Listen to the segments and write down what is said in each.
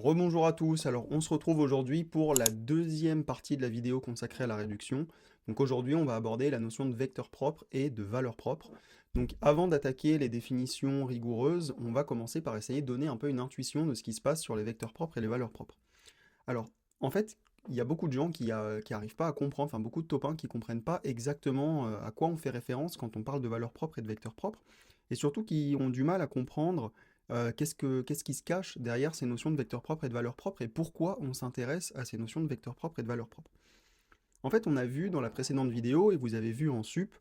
Rebonjour à tous, alors on se retrouve aujourd'hui pour la deuxième partie de la vidéo consacrée à la réduction. Donc aujourd'hui on va aborder la notion de vecteur propre et de valeur propre. Donc avant d'attaquer les définitions rigoureuses, on va commencer par essayer de donner un peu une intuition de ce qui se passe sur les vecteurs propres et les valeurs propres. Alors en fait, il y a beaucoup de gens qui arrivent pas à comprendre, enfin beaucoup de topins qui comprennent pas exactement à quoi on fait référence quand on parle de valeurs propres et de vecteurs propres, et surtout qui ont du mal à comprendre qu'est-ce qui se cache derrière ces notions de vecteurs propres et de valeurs propres, et pourquoi on s'intéresse à ces notions de vecteurs propres et de valeurs propres. En fait, on a vu dans la précédente vidéo, et vous avez vu en sup,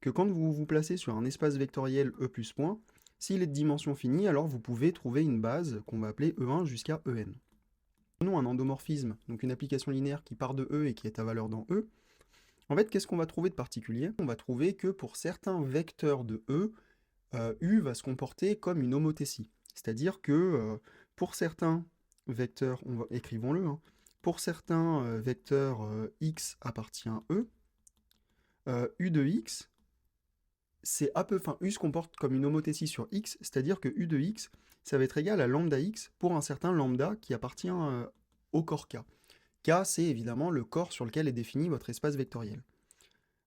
que quand vous vous placez sur un espace vectoriel E plus point, s'il est de dimension finie, alors vous pouvez trouver une base qu'on va appeler E1 jusqu'à En. Prenons un endomorphisme, donc une application linéaire qui part de E et qui est à valeur dans E. En fait, qu'est-ce qu'on va trouver de particulier? On va trouver que pour certains vecteurs de E, U va se comporter comme une homothétie. C'est-à-dire que pour certains vecteurs, écrivons-le, hein, pour certains vecteurs x appartient E, U de x, U se comporte comme une homothétie sur x, c'est-à-dire que U de x, ça va être égal à lambda x pour un certain lambda qui appartient au corps K. K, c'est évidemment le corps sur lequel est défini votre espace vectoriel.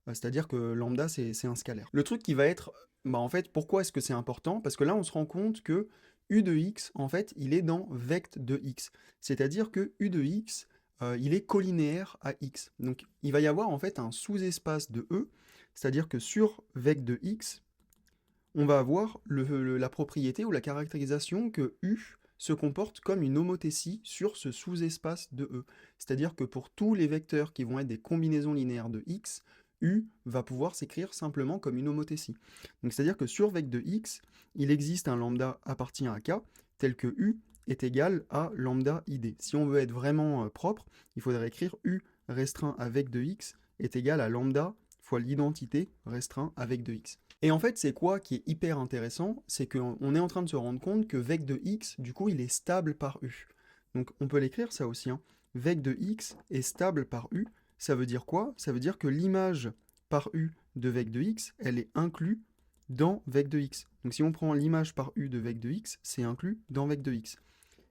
C'est-à-dire que lambda, c'est un scalaire. Le truc qui va être, en fait, pourquoi est-ce que c'est important? Parce que là, on se rend compte que U de x, en fait, il est dans vect de x. C'est-à-dire que U de x, il est collinéaire à x. Donc, il va y avoir, en fait, un sous-espace de E, c'est-à-dire que sur vect de x, on va avoir la propriété ou la caractérisation que U se comporte comme une homothétie sur ce sous-espace de E. C'est-à-dire que pour tous les vecteurs qui vont être des combinaisons linéaires de x, U va pouvoir s'écrire simplement comme une homothétie. Donc c'est-à-dire que sur vect de x, il existe un lambda appartient à K, tel que U est égal à lambda ID. Si on veut être vraiment propre, il faudrait écrire U restreint à vect de x est égal à lambda fois l'identité restreint à vect de x. Et en fait, c'est quoi qui est hyper intéressant? C'est qu'on est en train de se rendre compte que vec de x, du coup, il est stable par u. Donc on peut l'écrire ça aussi, hein. Vec de x est stable par u. Ça veut dire quoi? Ça veut dire que l'image par u de vec de x, elle est inclue dans vec de x. Donc si on prend l'image par u de vec de x, c'est inclus dans vec de x.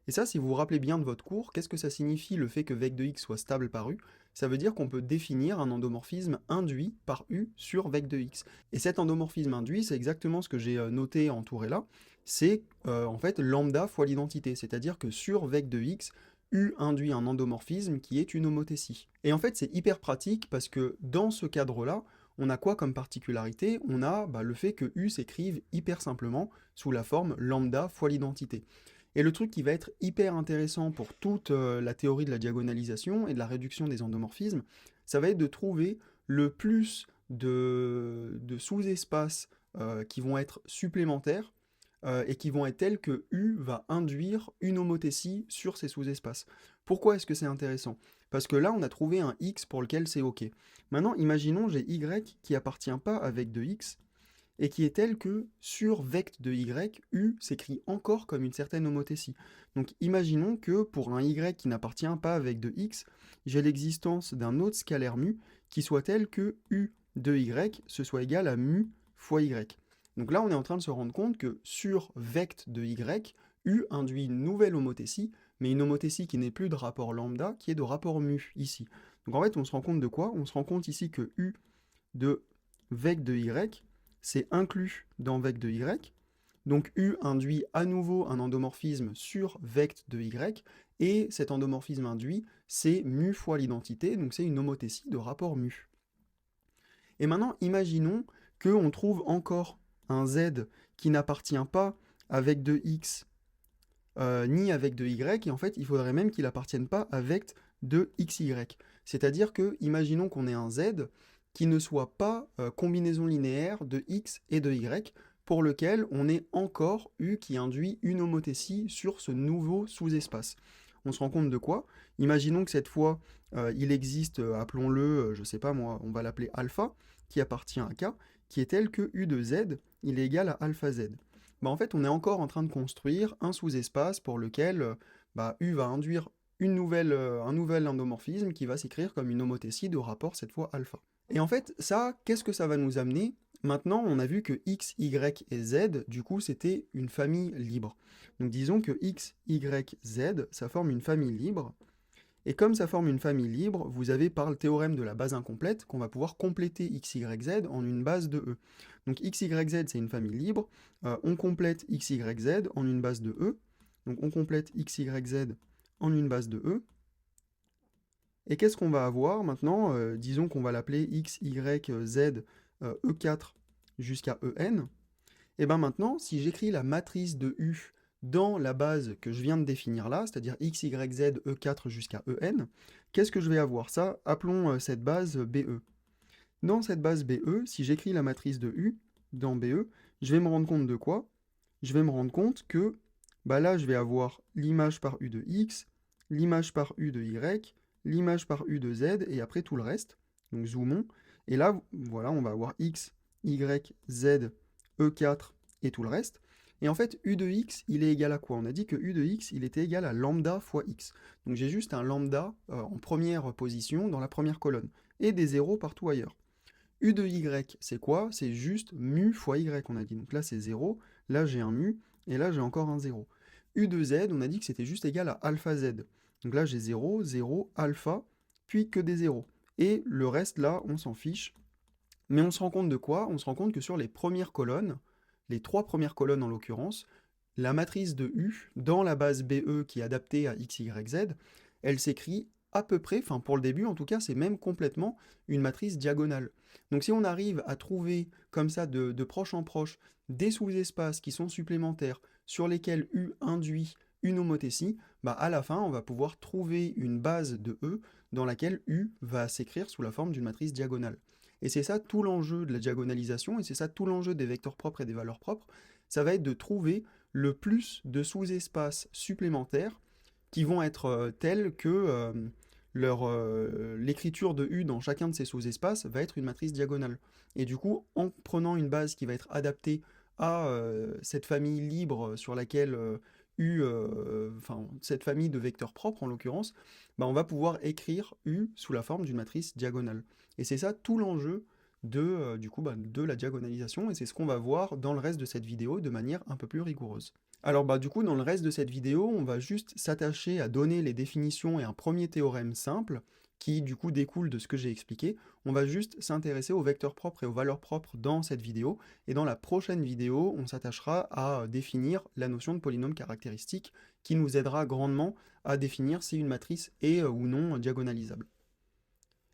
Et ça, si vous vous rappelez bien de votre cours, qu'est-ce que ça signifie le fait que vec de x soit stable par u? Ça veut dire qu'on peut définir un endomorphisme induit par u sur vec de x. Et cet endomorphisme induit, c'est exactement ce que j'ai noté entouré là, c'est en fait lambda fois l'identité, c'est-à-dire que sur vec de x, u induit un endomorphisme qui est une homothétie. Et en fait, c'est hyper pratique parce que dans ce cadre-là, on a quoi comme particularité? On a le fait que u s'écrive hyper simplement sous la forme lambda fois l'identité. Et le truc qui va être hyper intéressant pour toute la théorie de la diagonalisation et de la réduction des endomorphismes, ça va être de trouver le plus de sous-espaces qui vont être supplémentaires et qui vont être tels que U va induire une homothétie sur ces sous-espaces. Pourquoi est-ce que c'est intéressant? Parce que là, on a trouvé un X pour lequel c'est OK. Maintenant, imaginons j'ai Y qui appartient pas avec de X, et qui est telle que sur vect de y, u s'écrit encore comme une certaine homothétie. Donc imaginons que pour un y qui n'appartient pas à vect de x, j'ai l'existence d'un autre scalaire mu qui soit tel que u de y ce soit égal à mu fois y. Donc là on est en train de se rendre compte que sur vect de y, u induit une nouvelle homothétie, mais une homothétie qui n'est plus de rapport lambda, qui est de rapport mu ici. Donc en fait on se rend compte de quoi? On se rend compte ici que u de vect de y c'est inclus dans vect de y, donc U induit à nouveau un endomorphisme sur vect de y, et cet endomorphisme induit, c'est mu fois l'identité, donc c'est une homothétie de rapport mu. Et maintenant, imaginons qu'on trouve encore un z qui n'appartient pas à vect de x, ni à vect de y, et en fait, il faudrait même qu'il n'appartienne pas à vect de xy. C'est-à-dire que, imaginons qu'on ait un z qui ne soit pas combinaison linéaire de x et de y, pour lequel on ait encore u qui induit une homothétie sur ce nouveau sous-espace. On se rend compte de quoi? Imaginons que cette fois, il existe, appelons-le, je sais pas moi, on va l'appeler alpha, qui appartient à K, qui est tel que u de z, il est égal à alpha z. En fait, on est encore en train de construire un sous-espace pour lequel u va induire un nouvel endomorphisme qui va s'écrire comme une homothétie de rapport, cette fois alpha. Et en fait, ça, qu'est-ce que ça va nous amener? Maintenant, on a vu que x, y et z, du coup, c'était une famille libre. Donc disons que x, y, z, ça forme une famille libre. Et comme ça forme une famille libre, vous avez par le théorème de la base incomplète qu'on va pouvoir compléter x, y, z en une base de E. Donc x, y, z, c'est une famille libre. On complète x, y, z en une base de E. Donc on complète x, y, z en une base de E. Et qu'est-ce qu'on va avoir maintenant? Disons qu'on va l'appeler x, y, z, E4 jusqu'à En. Et bien maintenant, si j'écris la matrice de U dans la base que je viens de définir là, c'est-à-dire x, y, z, E4 jusqu'à En, qu'est-ce que je vais avoir? Ça, appelons cette base BE. Dans cette base BE, si j'écris la matrice de U dans BE, je vais me rendre compte de quoi? Je vais me rendre compte que bah là, je vais avoir l'image par U de X, l'image par U de Y, l'image par U de Z, et après tout le reste. Donc zoomons. Et là, voilà, on va avoir X, Y, Z, E4 et tout le reste. Et en fait, U de X, il est égal à quoi? On a dit que U de X, il était égal à lambda fois X. Donc j'ai juste un lambda en première position dans la première colonne, et des zéros partout ailleurs. U de Y, c'est quoi? C'est juste mu fois Y, on a dit. Donc là, c'est 0, là, j'ai un mu, et là, j'ai encore un 0. U de Z, on a dit que c'était juste égal à alpha Z. Donc là, j'ai 0, 0, alpha, puis que des 0. Et le reste, là, on s'en fiche. Mais on se rend compte de quoi? On se rend compte que sur les premières colonnes, les 3 premières colonnes en l'occurrence, la matrice de U, dans la base BE qui est adaptée à x, y, z, elle s'écrit à peu près, enfin pour le début en tout cas, c'est même complètement une matrice diagonale. Donc si on arrive à trouver comme ça de proche en proche des sous-espaces qui sont supplémentaires sur lesquels U induit une homothétie, bah à la fin on va pouvoir trouver une base de E dans laquelle U va s'écrire sous la forme d'une matrice diagonale. Et c'est ça tout l'enjeu de la diagonalisation, et c'est ça tout l'enjeu des vecteurs propres et des valeurs propres, ça va être de trouver le plus de sous-espaces supplémentaires qui vont être tels que l'écriture de U dans chacun de ces sous-espaces va être une matrice diagonale. Et du coup, en prenant une base qui va être adaptée à cette famille libre sur laquelle U, enfin cette famille de vecteurs propres en l'occurrence, bah, on va pouvoir écrire U sous la forme d'une matrice diagonale. Et c'est ça tout l'enjeu de, du coup, bah, de la diagonalisation, et c'est ce qu'on va voir dans le reste de cette vidéo de manière un peu plus rigoureuse. Alors bah du coup, dans le reste de cette vidéo, on va juste s'attacher à donner les définitions et un premier théorème simple, qui du coup découle de ce que j'ai expliqué. On va juste s'intéresser aux vecteurs propres et aux valeurs propres dans cette vidéo, et dans la prochaine vidéo, on s'attachera à définir la notion de polynôme caractéristique, qui nous aidera grandement à définir si une matrice est ou non diagonalisable.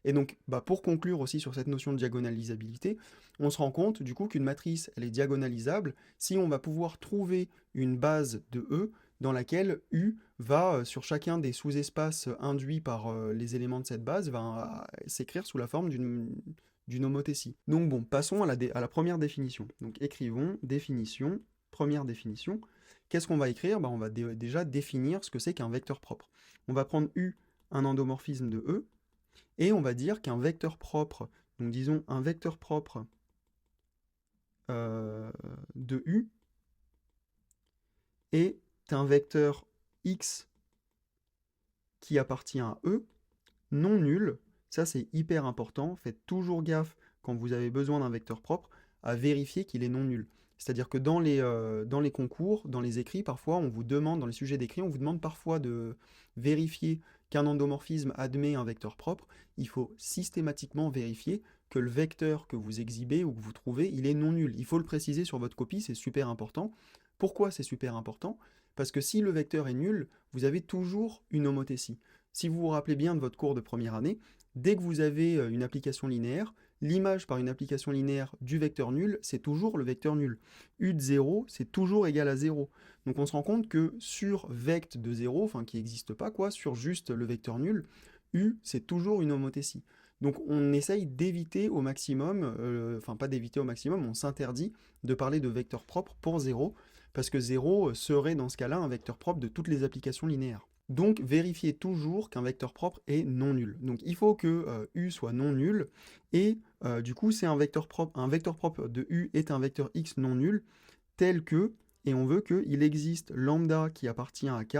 Et donc, bah, pour conclure aussi sur cette notion de diagonalisabilité, on se rend compte du coup qu'une matrice, elle est diagonalisable si on va pouvoir trouver une base de E dans laquelle U va, sur chacun des sous-espaces induits par les éléments de cette base, va s'écrire sous la forme d'une homothétie. Donc bon, passons à la première définition. Donc écrivons définition, première définition. Qu'est-ce qu'on va écrire? Bah, on va déjà définir ce que c'est qu'un vecteur propre. On va prendre U, un endomorphisme de E, et on va dire qu'un vecteur propre, donc disons un vecteur propre de U, est un vecteur X qui appartient à E, non nul. Ça c'est hyper important, faites toujours gaffe quand vous avez besoin d'un vecteur propre à vérifier qu'il est non nul. C'est-à-dire que dans les concours, dans les écrits, parfois on vous demande, dans les sujets d'écrit, on vous demande parfois de vérifier qu'un endomorphisme admet un vecteur propre. Il faut systématiquement vérifier que le vecteur que vous exhibez ou que vous trouvez, il est non nul. Il faut le préciser sur votre copie, c'est super important. Pourquoi c'est super important? Parce que si le vecteur est nul, vous avez toujours une homothétie. Si vous vous rappelez bien de votre cours de première année, dès que vous avez une application linéaire, l'image par une application linéaire du vecteur nul, c'est toujours le vecteur nul. U de 0, c'est toujours égal à 0. Donc on se rend compte que sur vect de 0, enfin qui n'existe pas quoi, sur juste le vecteur nul, U, c'est toujours une homothétie. Donc on essaye d'éviter au maximum, enfin pas d'éviter au maximum, on s'interdit de parler de vecteur propre pour 0, parce que 0 serait dans ce cas-là un vecteur propre de toutes les applications linéaires. Donc vérifiez toujours qu'un vecteur propre est non nul. Donc il faut que U soit non nul, et du coup c'est un vecteur propre de U est un vecteur X non nul, tel que, et on veut qu'il existe lambda qui appartient à K,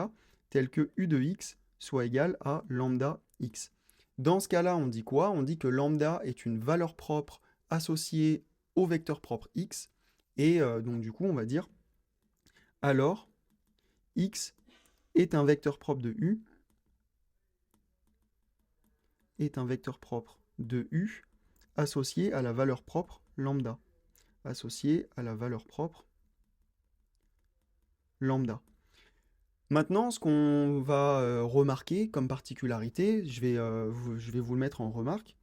tel que U de X soit égal à lambda X. Dans ce cas-là, on dit quoi? On dit que lambda est une valeur propre associée au vecteur propre x, et donc du coup on va dire alors x est un vecteur propre de u, est un vecteur propre de u associé à la valeur propre lambda, associé à la valeur propre lambda. Maintenant, ce qu'on va remarquer comme particularité, je vais vous le mettre en remarque,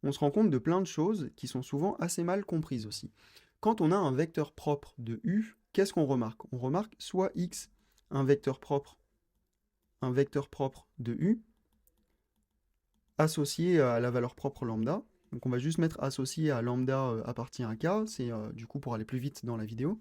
on se rend compte de plein de choses qui sont souvent assez mal comprises aussi. Quand on a un vecteur propre de u, qu'est-ce qu'on remarque? On remarque soit x, un vecteur propre de u, associé à la valeur propre lambda. Donc on va juste mettre associé à lambda appartient à k, c'est du coup pour aller plus vite dans la vidéo.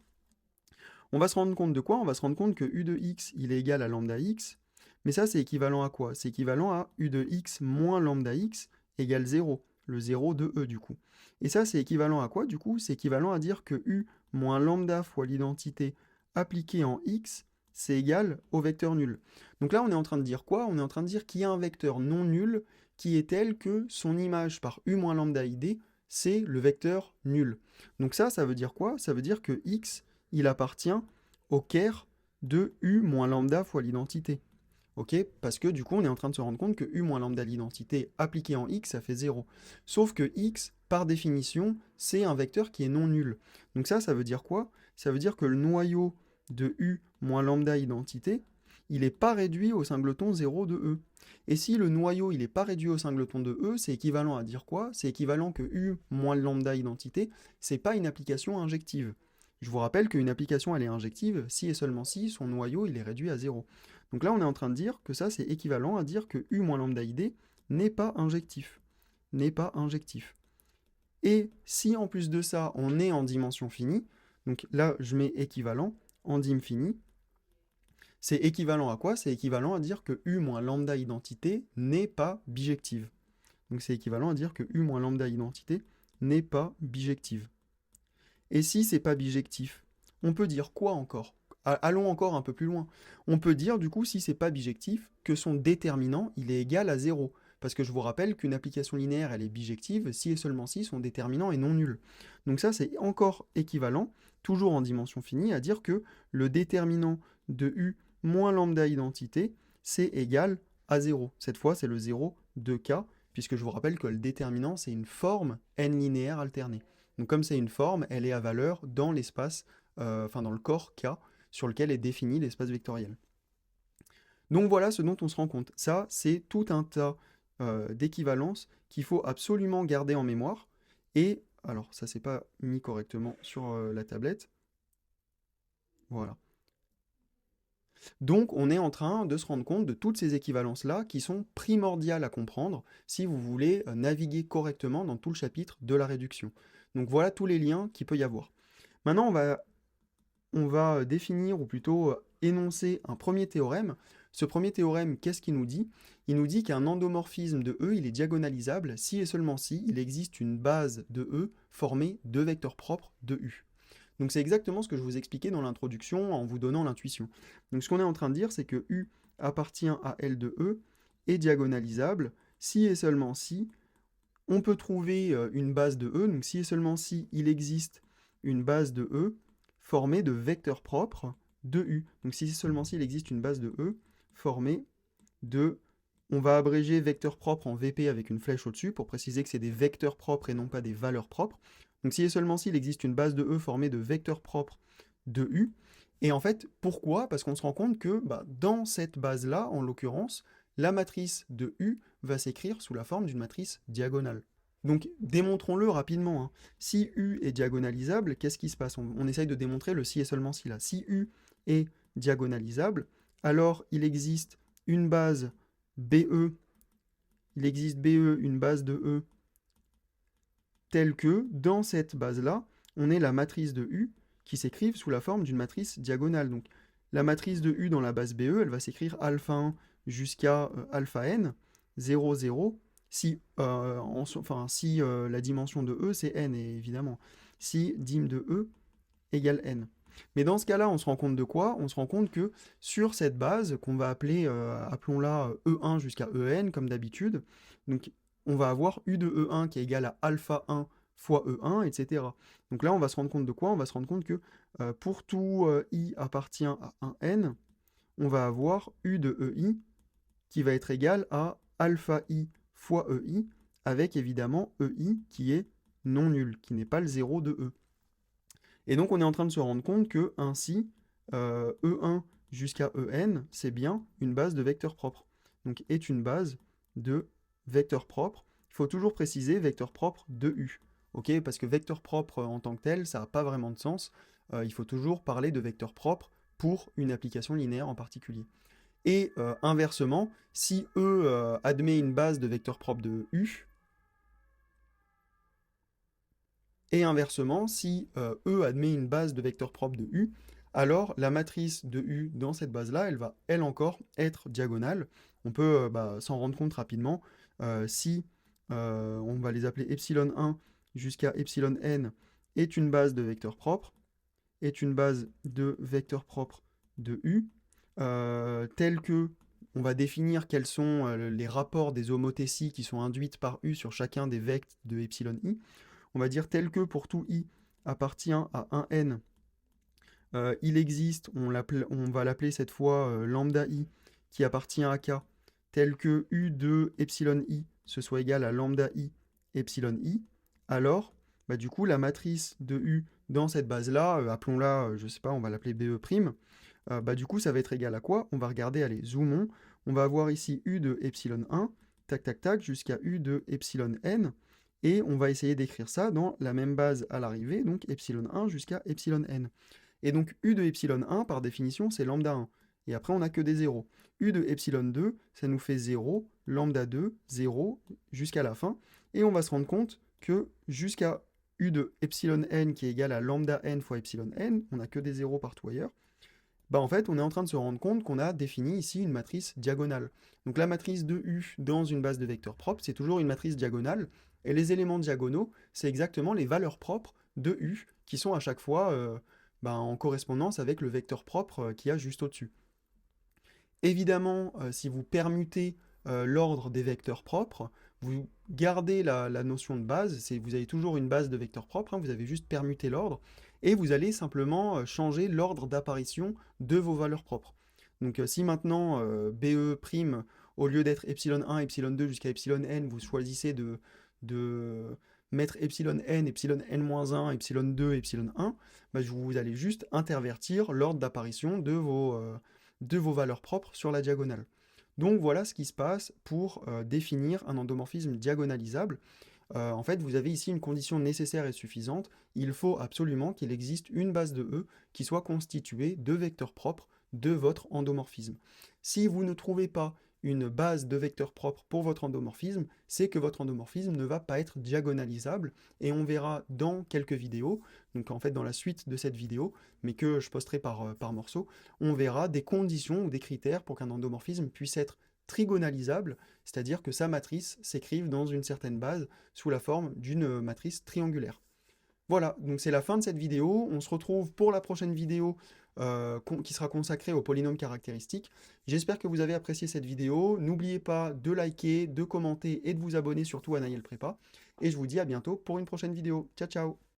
On va se rendre compte de quoi? On va se rendre compte que u de x, il est égal à lambda x, mais ça c'est équivalent à quoi? C'est équivalent à u de x moins lambda x égale 0, le 0 de e du coup. Et ça c'est équivalent à quoi du coup? C'est équivalent à dire que u moins lambda fois l'identité appliquée en x, c'est égal au vecteur nul. Donc là on est en train de dire quoi? On est en train de dire qu'il y a un vecteur non nul qui est tel que son image par u moins lambda id, c'est le vecteur nul. Donc ça veut dire quoi? Ça veut dire que x, il appartient au ker de u moins lambda fois l'identité. Ok? Parce que du coup, on est en train de se rendre compte que u moins lambda l'identité appliquée en x, ça fait 0. Sauf que x, par définition, c'est un vecteur qui est non nul. Donc ça veut dire quoi? Ça veut dire que le noyau de u moins lambda identité, il n'est pas réduit au singleton 0 de e. Et si le noyau il n'est pas réduit au singleton de e, c'est équivalent à dire quoi? C'est équivalent que u moins lambda identité, c'est pas une application injective. Je vous rappelle qu'une application elle est injective si et seulement si son noyau il est réduit à 0. Donc là on est en train de dire que ça c'est équivalent à dire que u moins lambda id n'est pas injectif. N'est pas injectif. Et si en plus de ça on est en dimension finie, donc là je mets équivalent en dim fini, c'est équivalent à quoi? C'est équivalent à dire que u moins lambda identité n'est pas bijective. Donc c'est équivalent à dire que u moins lambda identité n'est pas bijective. Et si c'est pas bijectif, on peut dire quoi encore? Allons encore un peu plus loin. On peut dire du coup, si c'est pas bijectif, que son déterminant, il est égal à 0. Parce que je vous rappelle qu'une application linéaire, elle est bijective si et seulement si son déterminant est non nul. Donc ça, c'est encore équivalent, toujours en dimension finie, à dire que le déterminant de u moins lambda identité, c'est égal à 0. Cette fois, c'est le 0 de k, puisque je vous rappelle que le déterminant, c'est une forme n linéaire alternée. Donc comme c'est une forme, elle est à valeur dans l'espace, dans le corps K, sur lequel est défini l'espace vectoriel. Donc voilà ce dont on se rend compte. Ça, c'est tout un tas d'équivalences qu'il faut absolument garder en mémoire. Et, alors ça c'est pas mis correctement sur la tablette. Voilà. Donc on est en train de se rendre compte de toutes ces équivalences-là qui sont primordiales à comprendre si vous voulez naviguer correctement dans tout le chapitre de la réduction. Donc voilà tous les liens qu'il peut y avoir. Maintenant on va définir, ou plutôt énoncer un premier théorème. Ce premier théorème, qu'est-ce qu'il nous dit? Il nous dit qu'un endomorphisme de E, il est diagonalisable si et seulement si il existe une base de E formée de vecteurs propres de U. Donc c'est exactement ce que je vous expliquais dans l'introduction en vous donnant l'intuition. Donc ce qu'on est en train de dire, c'est que U appartient à L de E, est diagonalisable si et seulement si on peut trouver une base de E, donc si et seulement si il existe une base de E formée de vecteurs propres de U. Donc si et seulement si il existe une base de E formée de... On va abréger vecteurs propres en VP avec une flèche au-dessus pour préciser que c'est des vecteurs propres et non pas des valeurs propres. Donc si et seulement s'il existe une base de E formée de vecteurs propres de U. Et en fait, pourquoi? Parce qu'on se rend compte que dans cette base-là, en l'occurrence, la matrice de U va s'écrire sous la forme d'une matrice diagonale. Donc démontrons-le rapidement. Hein. Si U est diagonalisable, qu'est-ce qui se passe? On essaye de démontrer le si et seulement si là. Si U est diagonalisable, alors il existe une base BE, une base de E, telle que, dans cette base-là, on ait la matrice de U qui s'écrive sous la forme d'une matrice diagonale. Donc la matrice de U dans la base BE, elle va s'écrire alpha 1 jusqu'à alpha n, 0, 0, si la dimension de E, c'est n, évidemment. Si dim de E égale n. Mais dans ce cas-là, on se rend compte de quoi? On se rend compte que sur cette base, qu'on va appeler, appelons-la E1 jusqu'à En, comme d'habitude, donc on va avoir U de E1 qui est égal à alpha 1 fois E1, etc. Donc là, on va se rendre compte de quoi? On va se rendre compte que pour tout I appartient à un N, on va avoir U de EI qui va être égal à alpha I fois EI, avec évidemment EI qui est non nul, qui n'est pas le 0 de E. Et donc on est en train de se rendre compte que ainsi, E1 jusqu'à En, c'est bien une base de vecteurs propres. Donc est une base de vecteurs propres. Il faut toujours préciser vecteur propre de U. Ok, parce que vecteur propre en tant que tel, ça n'a pas vraiment de sens. Il faut toujours parler de vecteur propre pour une application linéaire en particulier. Et inversement, si E admet une base de vecteur propre de U, et inversement, si E admet une base de vecteur propre de U, alors la matrice de U dans cette base-là, elle va, elle encore, être diagonale. On peut s'en rendre compte rapidement. Si on va les appeler epsilon 1 jusqu'à epsilon n est une base de vecteur propre, est une base de vecteur propre de U, telle que on va définir quels sont les rapports des homothéties qui sont induites par U sur chacun des vecteurs de epsilon i. On va dire tel que pour tout i appartient à un n, il existe, on va l'appeler cette fois lambda i qui appartient à k, tel que u de epsilon i ce soit égal à lambda i epsilon i, alors du coup la matrice de u dans cette base-là, appelons-la, je sais pas, on va l'appeler BE', du coup ça va être égal à quoi? On va regarder, allez, zoomons, on va avoir ici u de epsilon 1, tac tac tac, jusqu'à u de epsilon n, et on va essayer d'écrire ça dans la même base à l'arrivée, donc epsilon 1 jusqu'à epsilon n. Et donc u de epsilon 1, par définition, c'est lambda 1. Et après, on n'a que des zéros. U de epsilon 2, ça nous fait 0, lambda 2, 0, jusqu'à la fin. Et on va se rendre compte que jusqu'à u de epsilon n qui est égal à lambda n fois epsilon n, on n'a que des zéros partout ailleurs. En fait, on est en train de se rendre compte qu'on a défini ici une matrice diagonale. Donc la matrice de U dans une base de vecteurs propres, c'est toujours une matrice diagonale, et les éléments diagonaux, c'est exactement les valeurs propres de U, qui sont à chaque fois en correspondance avec le vecteur propre qu'il y a juste au-dessus. Évidemment, si vous permutez l'ordre des vecteurs propres, vous gardez la notion de base, vous avez toujours une base de vecteurs propres, vous avez juste permuté l'ordre, et vous allez simplement changer l'ordre d'apparition de vos valeurs propres. Donc si maintenant BE', au lieu d'être epsilon 1, epsilon 2 jusqu'à epsilon n, vous choisissez de mettre epsilon n, epsilon n-1, epsilon 2, epsilon 1, vous allez juste intervertir l'ordre d'apparition de vos valeurs propres sur la diagonale. Donc voilà ce qui se passe pour définir un endomorphisme diagonalisable. En fait, vous avez ici une condition nécessaire et suffisante. Il faut absolument qu'il existe une base de E qui soit constituée de vecteurs propres de votre endomorphisme. Si vous ne trouvez pas une base de vecteurs propres pour votre endomorphisme, c'est que votre endomorphisme ne va pas être diagonalisable, et on verra dans quelques vidéos, donc en fait dans la suite de cette vidéo, mais que je posterai par morceaux, on verra des conditions ou des critères pour qu'un endomorphisme puisse être trigonalisable, c'est-à-dire que sa matrice s'écrive dans une certaine base sous la forme d'une matrice triangulaire. Voilà, donc c'est la fin de cette vidéo. On se retrouve pour la prochaine vidéo qui sera consacrée aux polynômes caractéristiques. J'espère que vous avez apprécié cette vidéo. N'oubliez pas de liker, de commenter et de vous abonner surtout à Naël Prépa. Et je vous dis à bientôt pour une prochaine vidéo. Ciao, ciao!